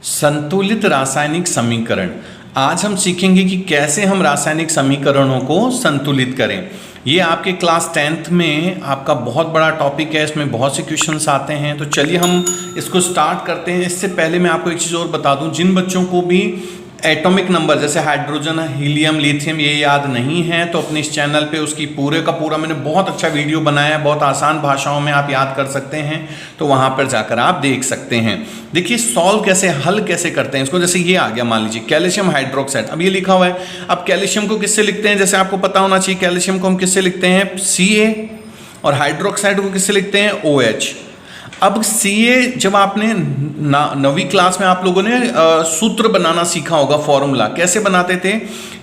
संतुलित रासायनिक समीकरण। आज हम सीखेंगे कि कैसे हम रासायनिक समीकरणों को संतुलित करें। ये आपके क्लास 10th में आपका बहुत बड़ा टॉपिक है, इसमें बहुत से क्वेश्चंस आते हैं। तो चलिए हम इसको स्टार्ट करते हैं। इससे पहले मैं आपको एक चीज़ और बता दूं, जिन बच्चों को भी एटॉमिक नंबर जैसे हाइड्रोजन, हीलियम, लिथियम ये याद नहीं है तो अपने इस चैनल पे उसकी पूरे का पूरा मैंने बहुत अच्छा वीडियो बनाया है, बहुत आसान भाषाओं में आप याद कर सकते हैं, तो वहां पर जाकर आप देख सकते हैं। देखिए सॉल्व कैसे, हल कैसे करते हैं इसको। जैसे ये आ गया, मान लीजिए कैल्शियम हाइड्रोक्साइड, अब ये लिखा हुआ है। अब कैल्शियम को किससे लिखते हैं, जैसे आपको पता होना चाहिए, कैल्शियम को हम किससे लिखते हैं, Ca, और हाइड्रोक्साइड को किससे लिखते हैं, OH। अब Ca जब आपने 9वीं क्लास में आप लोगों ने सूत्र बनाना सीखा होगा, फॉर्मूला कैसे बनाते थे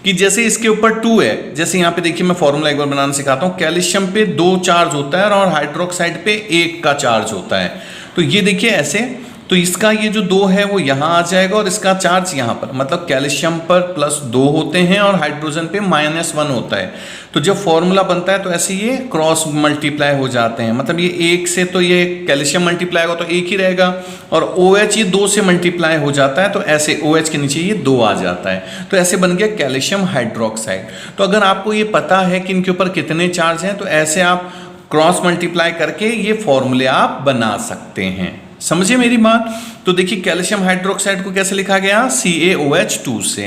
कि जैसे इसके ऊपर 2 है, जैसे यहाँ पे देखिए मैं फॉर्मूला एक बार बनाना सिखाता हूँ। कैल्शियम पे 2 चार्ज होता है और हाइड्रोक्साइड पे 1 का चार्ज होता है। तो ये देखिए ऐसे, तो इसका ये जो 2 है वो यहाँ आ जाएगा और इसका चार्ज यहाँ पर, मतलब कैल्शियम पर +2 होते हैं और हाइड्रोजन पे -1 होता है। तो जब फॉर्मूला बनता है तो ऐसे ये क्रॉस मल्टीप्लाई हो जाते हैं, मतलब ये 1 से तो ये कैल्शियम मल्टीप्लाई होगा तो 1 ही रहेगा, और OH ये 2 से मल्टीप्लाई हो जाता है तो ऐसे OH के नीचे ये 2 आ जाता है। तो ऐसे बन गया कैल्शियम हाइड्रोक्साइड। तो अगर आपको ये पता है कि इनके ऊपर कितने चार्ज हैं तो ऐसे आप क्रॉस मल्टीप्लाई करके ये फॉर्मूले आप बना सकते हैं। समझिए मेरी बात। तो देखिए कैल्शियम हाइड्रोक्साइड को कैसे लिखा गया, CaOH2 से,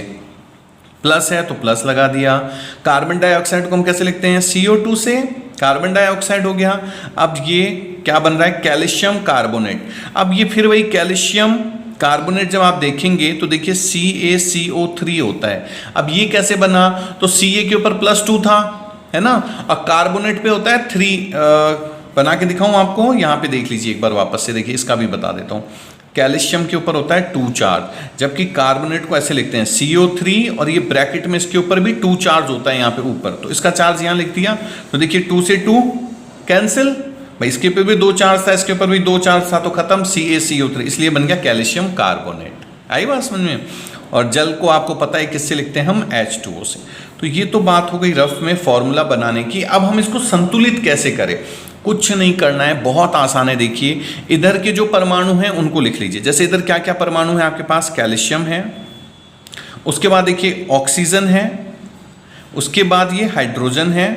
प्लस है तो प्लस लगा दिया। कार्बन डाइऑक्साइड को हम कैसे लिखते हैं, CO2 से, कार्बन डाइऑक्साइड हो गया। अब ये क्या बन रहा है, कैल्शियम कार्बोनेट। अब ये फिर वही कैल्शियम कार्बोनेट जब आप देखेंगे तो देखिए CaCO3 होता है। अब ये कैसे बना, तो Ca के ऊपर +2 था, है ना, और कार्बोनेट पे होता है 3। बना के दिखाऊं आपको, यहाँ पे देख लीजिए एक बार वापस से, देखिए इसका भी बता देता हूँ। कैल्शियम के ऊपर होता है 2 चार्ज, जबकि कार्बोनेट को ऐसे लिखते हैं CO3, और ये ब्रैकेट में इसके ऊपर भी 2 चार्ज होता है यहाँ पे ऊपर, तो इसका चार्ज यहाँ लिख दिया। तो देखिए 2 से 2 कैंसिल, भाई इसके ऊपर भी 2 चार्ज था, इसके ऊपर भी 2 चार्ज था, तो खत्म, CaCO3, इसलिए बन गया कैल्शियम कार्बोनेट। आई बात समझ में। और जल को आपको पता है किससे लिखते हैं हम, H2O से। तो ये तो बात हो गई रफ में फॉर्मूला बनाने की। अब हम इसको संतुलित कैसे करें, कुछ नहीं करना है, बहुत आसान है। देखिए इधर के जो परमाणु हैं उनको लिख लीजिए। जैसे इधर क्या क्या परमाणु है आपके पास, कैल्शियम है, उसके बाद देखिए ऑक्सीजन है, उसके बाद ये हाइड्रोजन है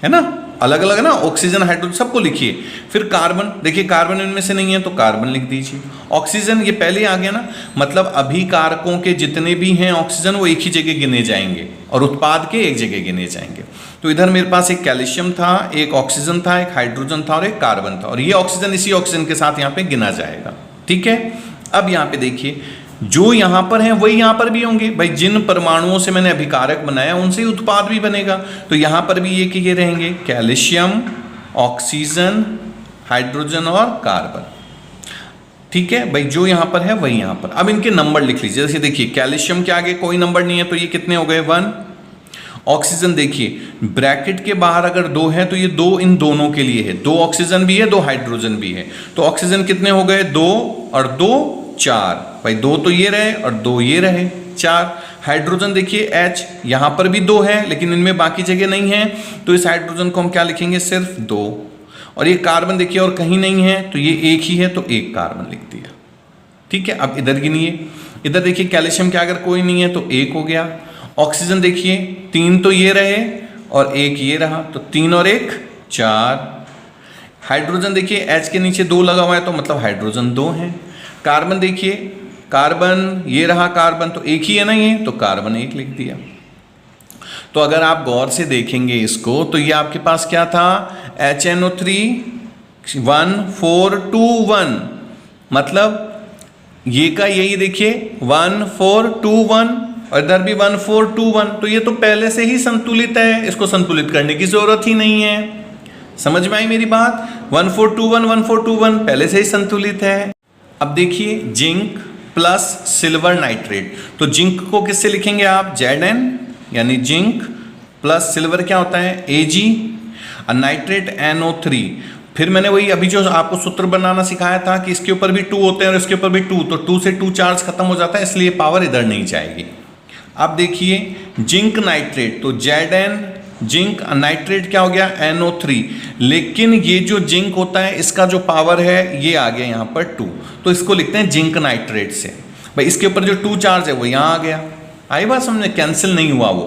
ना, अलग अलग है ना, ऑक्सीजन हाइड्रोजन सबको लिखिए। फिर कार्बन, देखिए कार्बन इनमें से नहीं है तो कार्बन लिख दीजिए। ऑक्सीजन ये पहले आ गया ना, मतलब अभी कारकों के जितने भी हैं ऑक्सीजन वो एक ही जगह गिने जाएंगे और उत्पाद के एक जगह गिने जाएंगे। तो इधर मेरे पास एक कैल्शियम था, एक ऑक्सीजन था, एक हाइड्रोजन था और एक कार्बन था, और ये ऑक्सीजन इसी ऑक्सीजन के साथ यहाँ पे गिना जाएगा। ठीक है, अब यहाँ पे देखिए जो यहाँ पर हैं वही यहाँ पर भी होंगे। भाई जिन परमाणुओं से मैंने अभिकारक बनाया उनसे ही उत्पाद भी बनेगा, तो यहाँ पर भी ये रहेंगे, कैल्शियम, ऑक्सीजन, हाइड्रोजन और कार्बन। ठीक है भाई, जो यहाँ पर है वही यहाँ पर। अब इनके नंबर लिख लीजिए। जैसे देखिए कैल्शियम के आगे कोई नंबर नहीं है तो ये कितने हो गए, 1। ऑक्सीजन देखिए ब्रैकेट के बाहर अगर 2 है तो ये 2 इन दोनों के लिए है, 2 ऑक्सीजन भी है 2 हाइड्रोजन भी है, तो ऑक्सीजन कितने हो गए, 2 और 2 4। भाई 2 तो ये रहे और 2 ये रहे, 4। हाइड्रोजन देखिए H, यहाँ पर भी 2 है लेकिन इनमें बाकी जगह नहीं है, तो इस हाइड्रोजन को हम क्या लिखेंगे, सिर्फ 2। और ये कार्बन देखिए और कहीं नहीं है तो ये 1 ही है तो 1 कार्बन लिख दिया। ठीक है, अब इधर गिनिए, इधर देखिए कैल्शियम के अगर कोई नहीं है तो 1 हो गया। ऑक्सीजन देखिए 3 तो ये रहे और 1 ये रहा, तो 3 और 1 4। हाइड्रोजन देखिए H के नीचे 2 लगा हुआ है तो मतलब हाइड्रोजन 2 है। कार्बन देखिए, कार्बन ये रहा, कार्बन तो 1 ही है ना ये, तो कार्बन 1 लिख दिया। तो अगर आप गौर से देखेंगे इसको तो ये आपके पास क्या था, HNO3 1 4 2 1, मतलब ये का यही देखिए 1 4 2 1, और इधर भी 1 4 2 1, तो ये तो पहले से ही संतुलित है, इसको संतुलित करने की जरूरत ही नहीं है। समझ में आई मेरी बात, 1 4 2 1 1 4 2 1 पहले से ही संतुलित है। अब देखिए जिंक प्लस सिल्वर नाइट्रेट, तो जिंक को किससे लिखेंगे आप, Zn, यानी जिंक प्लस सिल्वर क्या होता है, Ag, और नाइट्रेट NO3। फिर मैंने वही अभी जो आपको सूत्र बनाना सिखाया था कि इसके ऊपर भी 2 होते हैं और इसके ऊपर भी 2, तो 2 से 2 चार्ज खत्म हो जाता है, इसलिए पावर इधर नहीं जाएगी। अब देखिए जिंक नाइट्रेट, तो Zn जिंक नाइट्रेट क्या हो गया NO3। लेकिन ये जो जिंक होता है इसका जो पावर है ये आ गया यहाँ पर 2, तो इसको लिखते हैं जिंक नाइट्रेट से। भाई इसके ऊपर जो 2 चार्ज है वो यहाँ आ गया, आई बात समझ में, कैंसिल नहीं हुआ वो।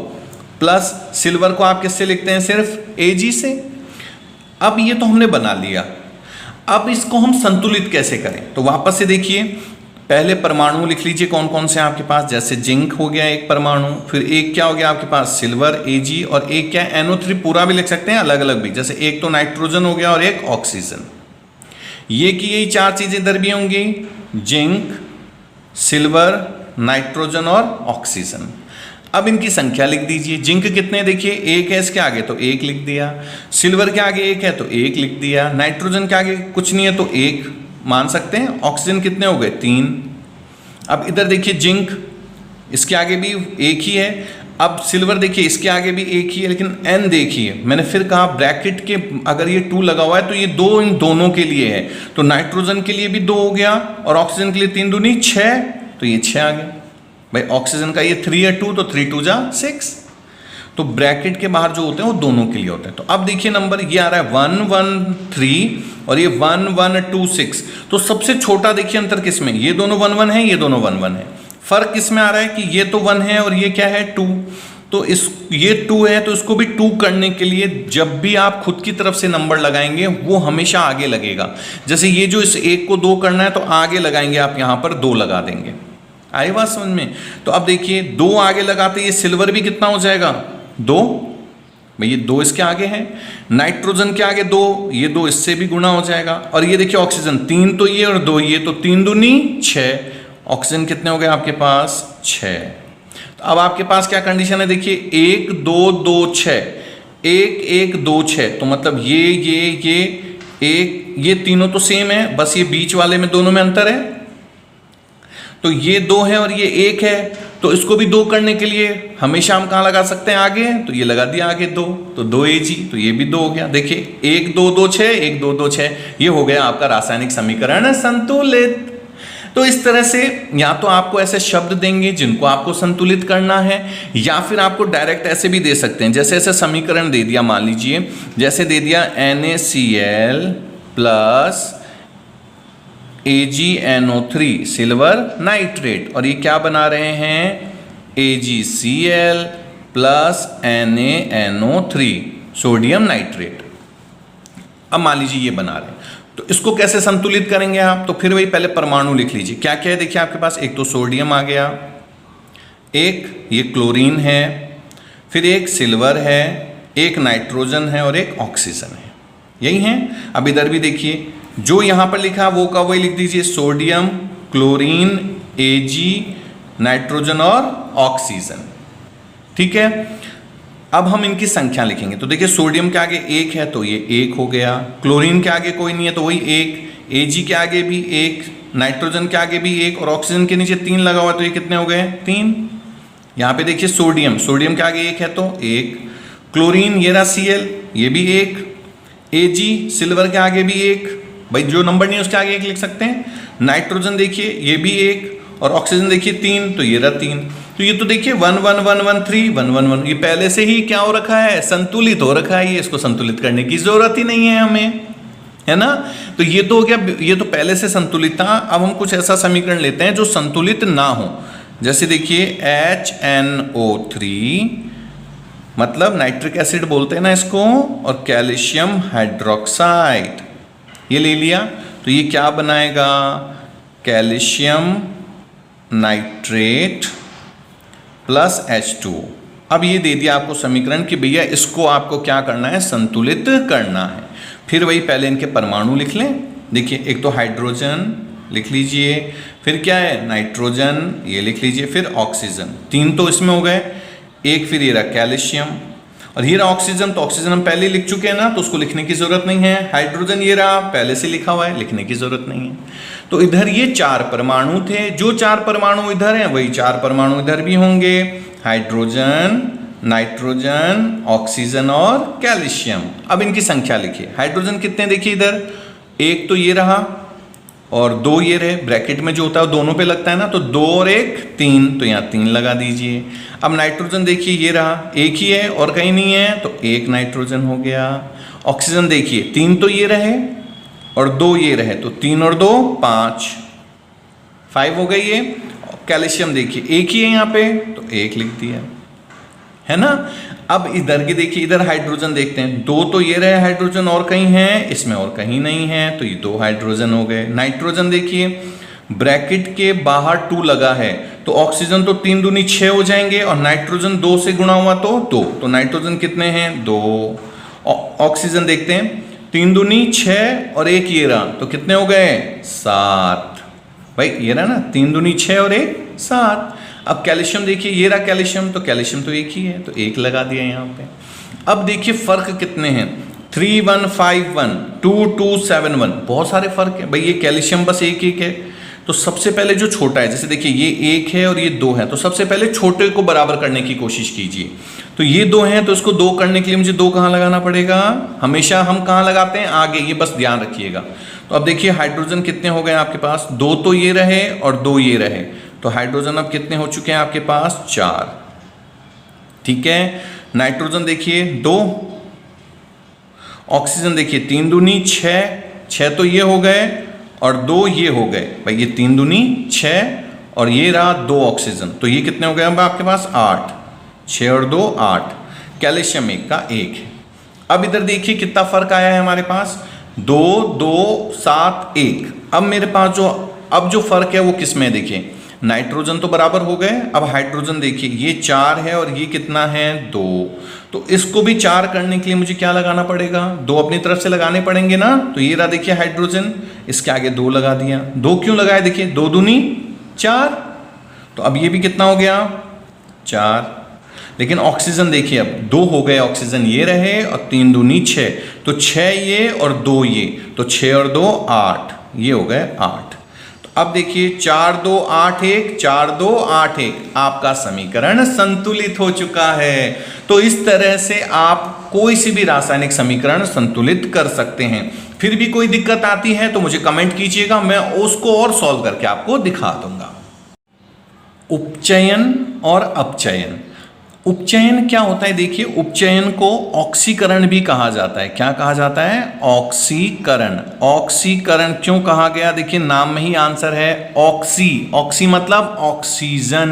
प्लस सिल्वर को आप किससे लिखते हैं, सिर्फ Ag से। अब ये तो हमने बना लिया, अब इसको हम संतुलित कैसे करें, तो वापस से देखिए, पहले परमाणु लिख लीजिए कौन कौन से आपके पास, जैसे जिंक हो गया एक परमाणु, फिर एक क्या हो गया आपके पास सिल्वर Ag, और एक क्या NO3 पूरा भी लिख सकते हैं अलग अलग भी, जैसे एक तो नाइट्रोजन हो गया और एक ऑक्सीजन। ये की यही 4 चीजें इधर भी होंगी, जिंक, सिल्वर, नाइट्रोजन और ऑक्सीजन। अब इनकी संख्या लिख दीजिए, जिंक कितने देखिए 1 है इसके आगे तो 1 लिख दिया, सिल्वर के आगे 1 है तो 1 लिख दिया, naइट्रोजन के आगे कुछ नहीं है तो 1 मान सकते हैं, ऑक्सीजन कितने हो गए 3। अब इधर देखिए जिंक, इसके आगे भी 1 ही है, अब सिल्वर देखिए इसके आगे भी 1 ही है, लेकिन N देखिए मैंने फिर कहा ब्रैकेट के अगर ये 2 लगा हुआ है तो ये 2 इन दोनों के लिए है, तो नाइट्रोजन के लिए भी 2 हो गया और ऑक्सीजन के लिए 3 दूनी 6, तो ये 6 आ गए। भाई ऑक्सीजन का ये 3 है 2, तो 3 2 जा 6, तो ब्रैकेट के बाहर जो होते हैं वो दोनों के लिए होते हैं। तो अब देखिए नंबर ये आ रहा है 113 और ये 1126, तो सबसे छोटा देखिए अंतर किसमें, ये दोनों 1 1 है, ये दोनों 1 1 है, फर्क किसमें आ रहा है कि ये तो 1 है और ये क्या है 2, तो इस ये 2 है तो इसको भी 2 करने के लिए जब भी आप खुद की तरफ से नंबर लगाएंगे वो हमेशा आगे लगेगा। जैसे ये जो इस 1 को 2 करना है तो आगे लगाएंगे आप, यहां पर 2 लगा देंगे, आई बात समझ में। तो अब देखिए 2 आगे लगाते ये सिल्वर भी कितना हो जाएगा 2, भाई ये 2 इसके आगे है, नाइट्रोजन के आगे 2, ये 2 इससे भी गुना हो जाएगा, और ये देखिए ऑक्सीजन 3 तो ये और 2 ये, तो 3 दूनी 6, ऑक्सीजन कितने हो गए आपके पास 6। तो अब आपके पास क्या कंडीशन है देखिए 1 2 2 6, 1 1 2 6, तो मतलब ये एक ये तीनों तो सेम है, बस ये बीच वाले में दोनों में अंतर है, तो ये 2 है और ये 1 है, तो इसको भी 2 करने के लिए हमेशा हम कहाँ लगा सकते हैं आगे, तो ये लगा दिया आगे 2, तो 2 Ag, तो ये भी 2 हो गया। देखिए 1 2 2 6, 1 2 2 6, ये हो गया आपका रासायनिक समीकरण संतुलित। तो इस तरह से या तो आपको ऐसे शब्द देंगे जिनको आपको संतुलित करना है, या फिर आपको डायरेक्ट ऐसे भी दे सकते हैं, जैसे ऐसे समीकरण दे दिया, मान लीजिए जैसे दे दिया NaCl plus AgNO3 silver nitrate, और ये क्या बना रहे हैं AgCl plus NaNO3 sodium nitrate. अब मान लीजिए ये बना रहे हैं, तो इसको कैसे संतुलित करेंगे आप, तो फिर वही पहले परमाणु लिख लीजिए, क्या क्या है देखिए आपके पास, एक तो सोडियम आ गया, एक ये क्लोरीन है, फिर एक सिल्वर है, एक नाइट्रोजन है और एक ऑक्सीजन है, यही है। अब इधर भी देखिए जो यहां पर लिखा वो का वही लिख दीजिए, सोडियम, क्लोरीन, Ag, नाइट्रोजन और ऑक्सीजन, ठीक है। अब हम इनकी संख्या लिखेंगे, तो देखिए सोडियम के आगे 1 है तो ये 1 हो गया, क्लोरीन के आगे कोई नहीं है तो वही 1, Ag के आगे भी 1, नाइट्रोजन के आगे भी 1 और ऑक्सीजन के नीचे 3 लगा हुआ तो ये कितने हो गए 3। यहाँ पे देखिए सोडियम के आगे 1 है तो 1, क्लोरीन ये रहा Cl ये भी 1, Ag सिल्वर के आगे भी 1, भाई जो नंबर नहीं है उसके आगे 1 लिख सकते हैं, नाइट्रोजन देखिए ये भी 1 और ऑक्सीजन देखिए 3 तो ये रहा 3। तो ये तो देखिए 1 1 1 1 3 1 1 1, ये पहले से ही क्या हो रखा है, संतुलित हो रखा है, ये इसको संतुलित करने की जरूरत ही नहीं है हमें, है ना। तो ये तो हो गया, ये तो पहले से संतुलित था। अब हम कुछ ऐसा समीकरण लेते हैं जो संतुलित ना हो, जैसे देखिए HNO3 मतलब नाइट्रिक एसिड बोलते हैं ना इसको, और कैल्शियम हाइड्रोक्साइड ये ले लिया, तो ये क्या बनाएगा कैल्शियम नाइट्रेट प्लस H2। अब ये दे दिया आपको समीकरण कि भैया इसको आपको क्या करना है, संतुलित करना है। फिर वही पहले इनके परमाणु लिख लें, देखिए एक तो हाइड्रोजन लिख लीजिए, फिर क्या है नाइट्रोजन ये लिख लीजिए, फिर ऑक्सीजन, 3 तो इसमें हो गए, एक फिर ये रहा कैल्शियम और ये रहा ऑक्सीजन, तो ऑक्सीजन हम पहले लिख चुके हैं ना तो उसको लिखने की जरूरत नहीं है। हाइड्रोजन ये रहा पहले से लिखा हुआ है, लिखने की जरूरत नहीं है। तो इधर ये 4 परमाणु थे, जो 4 परमाणु इधर हैं वही 4 परमाणु इधर भी होंगे, हाइड्रोजन, नाइट्रोजन, ऑक्सीजन और कैल्शियम। अब इनकी संख्या लिखिए, हाइड्रोजन कितने देखिए इधर, एक तो ये रहा, और 2 ये रहे, ब्रैकेट में जो होता है वो दोनों पे लगता है ना, तो 2 और 1 3, तो यहाँ 3 लगा दीजिए। अब नाइट्रोजन देखिए ये रहा, एक ही है और कहीं नहीं है, तो 1 नाइट्रोजन हो गया। ऑक्सीजन देखिए 3 तो ये रहे और 2 ये रहे, तो 3 और 2 5 हो गई ये। कैल्शियम देखिए एक ही है यहाँ पे, तो 1 लिख दिया, है ना। अब इधर के देखिए, इधर हाइड्रोजन देखते हैं, 2 तो ये रहे हाइड्रोजन और कहीं है, इसमें और कहीं नहीं है, तो ये 2 हाइड्रोजन हो गए। नाइट्रोजन देखिए ब्रैकेट के बाहर 2 लगा है, तो ऑक्सीजन तो 3 दूनी 6 हो जाएंगे और नाइट्रोजन 2 से गुणा हुआ तो 2, तो नाइट्रोजन कितने हैं 2। ऑक्सीजन देखते हैं 3 दूनी 6 और 1 ये रहा, तो कितने हो गए 7। भाई ये रहा ना, 3 दूनी 6 और 1 7। अब कैल्शियम देखिए ये रहा कैल्शियम, तो कैल्शियम तो एक ही है, तो 1 लगा दिया यहाँ पे। अब देखिए फर्क कितने हैं, 3151 2271, बहुत सारे फर्क है भाई। ये कैल्शियम बस एक है, तो सबसे पहले जो छोटा है, जैसे देखिए ये 1 है और ये 2 है, तो सबसे पहले छोटे को बराबर करने की कोशिश कीजिए। तो ये 2 हैं, तो इसको 2 करने के लिए मुझे 2 कहाँ लगाना पड़ेगा, हमेशा हम कहाँ लगाते हैं आगे, ये बस ध्यान रखिएगा। तो अब देखिए हाइड्रोजन कितने हो गए आपके पास, 2 तो ये रहे और 2 ये रहे, तो हाइड्रोजन अब कितने हो चुके हैं आपके पास 4। ठीक है, नाइट्रोजन देखिए 2, ऑक्सीजन देखिए 3 दूनी 6 तो ये हो गए और 2 ये हो गए, भाई ये 3 दूनी 6 और ये रहा 2 ऑक्सीजन, तो ये कितने हो गए अब आपके पास 8, 6 और 2 8। कैल्शियम 1 का 1 है। अब इधर देखिए कितना फर्क आया है हमारे पास, 2 2 7 1। अब मेरे पास जो फर्क है वो किस में है, देखिए नाइट्रोजन तो बराबर हो गए, अब हाइड्रोजन देखिए ये 4 है और ये कितना है 2, तो इसको भी 4 करने के लिए मुझे क्या लगाना पड़ेगा, 2 अपनी तरफ से लगाने पड़ेंगे ना। तो ये रहा देखिए हाइड्रोजन, इसके आगे 2 लगा दिया, 2 क्यों लगाए, देखिए 2 दूनी 4, तो अब ये भी कितना हो गया 4। लेकिन ऑक्सीजन देखिए अब 2 हो गए, ऑक्सीजन ये रहे और 3 दूनी 6, तो 6 ये और 2 ये, तो 6 और 2 8, ये हो गए 8। अब देखिए 4 2 8 1, 4 2 8 1, आपका समीकरण संतुलित हो चुका है। तो इस तरह से आप कोई सी भी रासायनिक समीकरण संतुलित कर सकते हैं। फिर भी कोई दिक्कत आती है तो मुझे कमेंट कीजिएगा, मैं उसको और सॉल्व करके आपको दिखा दूंगा। उपचयन और अपचयन। उपचयन क्या होता है, देखिए उपचयन को ऑक्सीकरण भी कहा जाता है। क्या कहा जाता है, ऑक्सीकरण। ऑक्सीकरण क्यों कहा गया, देखिए नाम में ही आंसर है, ऑक्सी। ऑक्सी मतलब ऑक्सीजन,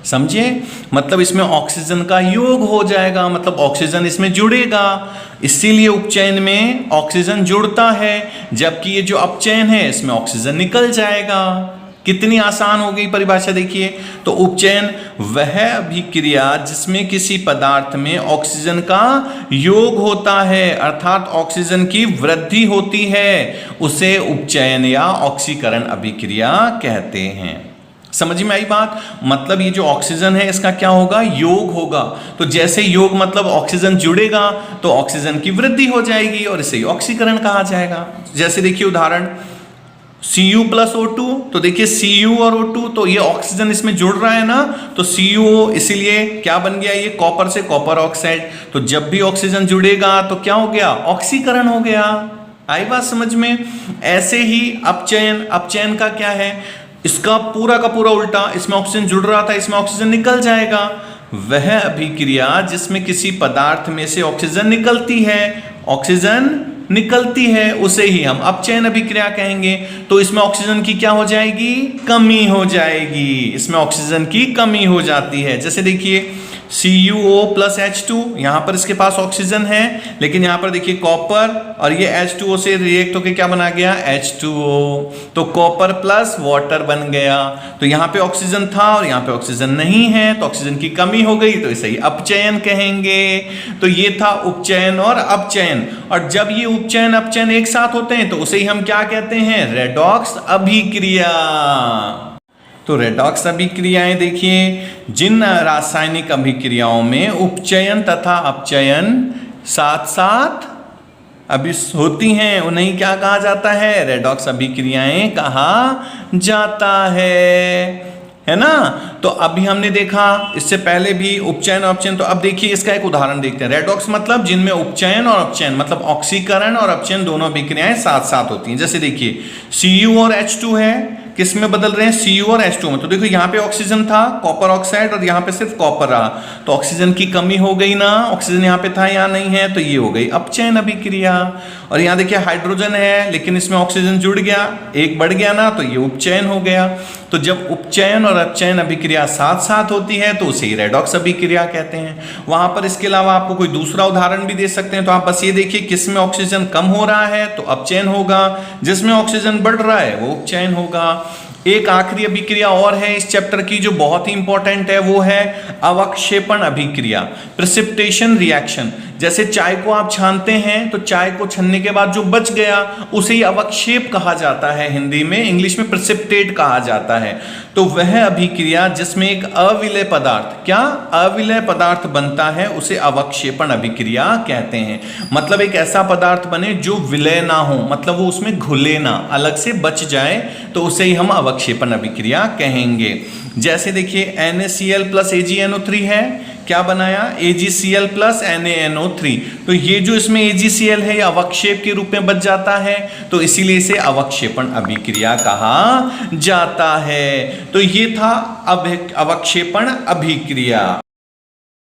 समझे, मतलब इसमें ऑक्सीजन का योग हो जाएगा, मतलब ऑक्सीजन इसमें जुड़ेगा, इसीलिए उपचयन में ऑक्सीजन जुड़ता है, जबकि ये जो अपचयन है इसमें ऑक्सीजन निकल जाएगा। कितनी आसान हो गई परिभाषा देखिए। तो उपचयन वह अभिक्रिया जिसमें किसी पदार्थ में ऑक्सीजन का योग होता है, अर्थात ऑक्सीजन की वृद्धि होती है, उसे उपचयन या ऑक्सीकरण अभिक्रिया कहते हैं। समझ में आई बात, मतलब ये जो ऑक्सीजन है इसका क्या होगा, योग होगा। तो जैसे योग मतलब ऑक्सीजन जुड़ेगा तो ऑक्सीजन की वृद्धि हो जाएगी और इसे ऑक्सीकरण कहा जाएगा। जैसे देखिए उदाहरण Cu प्लस O2, तो देखिए Cu और O2, तो ये ऑक्सीजन इसमें जुड़ रहा है ना, तो CuO, इसीलिए क्या बन गया ये कॉपर से कॉपर ऑक्साइड। तो जब भी ऑक्सीजन जुड़ेगा तो क्या हो गया, ऑक्सीकरण हो गया। आई बात समझ में। ऐसे ही अपचयन, अपचयन का क्या है, इसका पूरा का पूरा उल्टा, इसमें ऑक्सीजन जुड़ रहा था, इसमें ऑक्सीजन निकल जाएगा। वह अभिक्रिया जिसमें किसी पदार्थ में से ऑक्सीजन निकलती है, ऑक्सीजन निकलती है, उसे ही हम अपचयन अभिक्रिया कहेंगे। तो इसमें ऑक्सीजन की क्या हो जाएगी, कमी हो जाएगी, इसमें ऑक्सीजन की कमी हो जाती है। जैसे देखिए CuO प्लस H2, यहां पर इसके पास ऑक्सीजन है, लेकिन यहां पर देखिए कॉपर और ये H2O से रिएक्ट होकर क्या बना गया, H2O, तो कॉपर प्लस वाटर बन गया। तो यहां पे ऑक्सीजन था और यहां पे ऑक्सीजन नहीं है, तो ऑक्सीजन की कमी हो गई, तो इसे ही अपचयन कहेंगे। तो ये था उपचयन और अपचयन, और जब ये उपचयन अपचयन एक साथ होते हैं तो उसे ही हम क्या कहते हैं, रेडॉक्स अभिक्रिया। तो रेडॉक्स अभिक्रियाएं देखिए, जिन रासायनिक अभिक्रियाओं में उपचयन तथा अपचयन साथ साथ अभी होती हैं उन्हें क्या कहा जाता है, रेडॉक्स अभिक्रियाएं कहा जाता है। है ना। तो अभी हमने देखा इससे पहले भी उपचयन और अपचयन। तो अब देखिए इसका एक उदाहरण देखते हैं। रेडॉक्स मतलब जिनमें उपचयन और अपचयन मतलब ऑक्सीकरण और अपचयन दोनों अभिक्रियाएं साथ साथ होती हैं। जैसे देखिए Cu और H2 है, किस में बदल रहे हैं, Cu और H2 में। तो देखो यहाँ पे ऑक्सीजन था कॉपर ऑक्साइड और यहाँ पे सिर्फ कॉपर रहा, तो ऑक्सीजन की कमी हो गई ना, ऑक्सीजन यहाँ पे था यहाँ नहीं है, तो ये हो गई अपचयन अभिक्रिया। और यहाँ देखिए हाइड्रोजन है लेकिन इसमें ऑक्सीजन जुड़ गया, एक बढ़ गया ना, तो ये उपचयन हो गया। तो जब उपचयन और अपचयन अभिक्रिया साथ साथ होती है तो उसे रेडॉक्स अभिक्रिया कहते हैं। वहां पर इसके अलावा आपको कोई दूसरा उदाहरण भी दे सकते हैं। तो आप बस ये देखिए किस में ऑक्सीजन कम हो रहा है तो अपचयन होगा, जिसमें ऑक्सीजन बढ़ रहा है वो उपचयन होगा। एक आखिरी अभिक्रिया और है इस चैप्टर की जो बहुत ही इंपॉर्टेंट है, वो है अवक्षेपण अभिक्रिया, प्रेसिपिटेशन रिएक्शन। जैसे चाय को आप छानते हैं तो चाय को छानने के बाद जो बच गया उसे ही अवक्षेप कहा जाता है, हिंदी में, इंग्लिश में प्रेसिपिटेट कहा जाता है। तो वह अभिक्रिया जिसमें एक अविलय पदार्थ, क्या अविलय पदार्थ बनता है, उसे अवक्षेपण अभिक्रिया कहते हैं। मतलब एक ऐसा पदार्थ बने जो विलय ना हो, मतलब वो उसमें घुले ना, अलग से बच जाए, तो उसे ही हम अवक्षेपण अभिक्रिया कहेंगे। जैसे देखिए NaCl प्लस AgNO3 है, क्या बनाया, AgCl प्लस NaNO3। तो ये जो इसमें AgCl है ये अवक्षेप के रूप में बच जाता है, तो इसीलिए इसे अवक्षेपण अभिक्रिया कहा जाता है। तो ये था अवक्षेपण अभिक्रिया।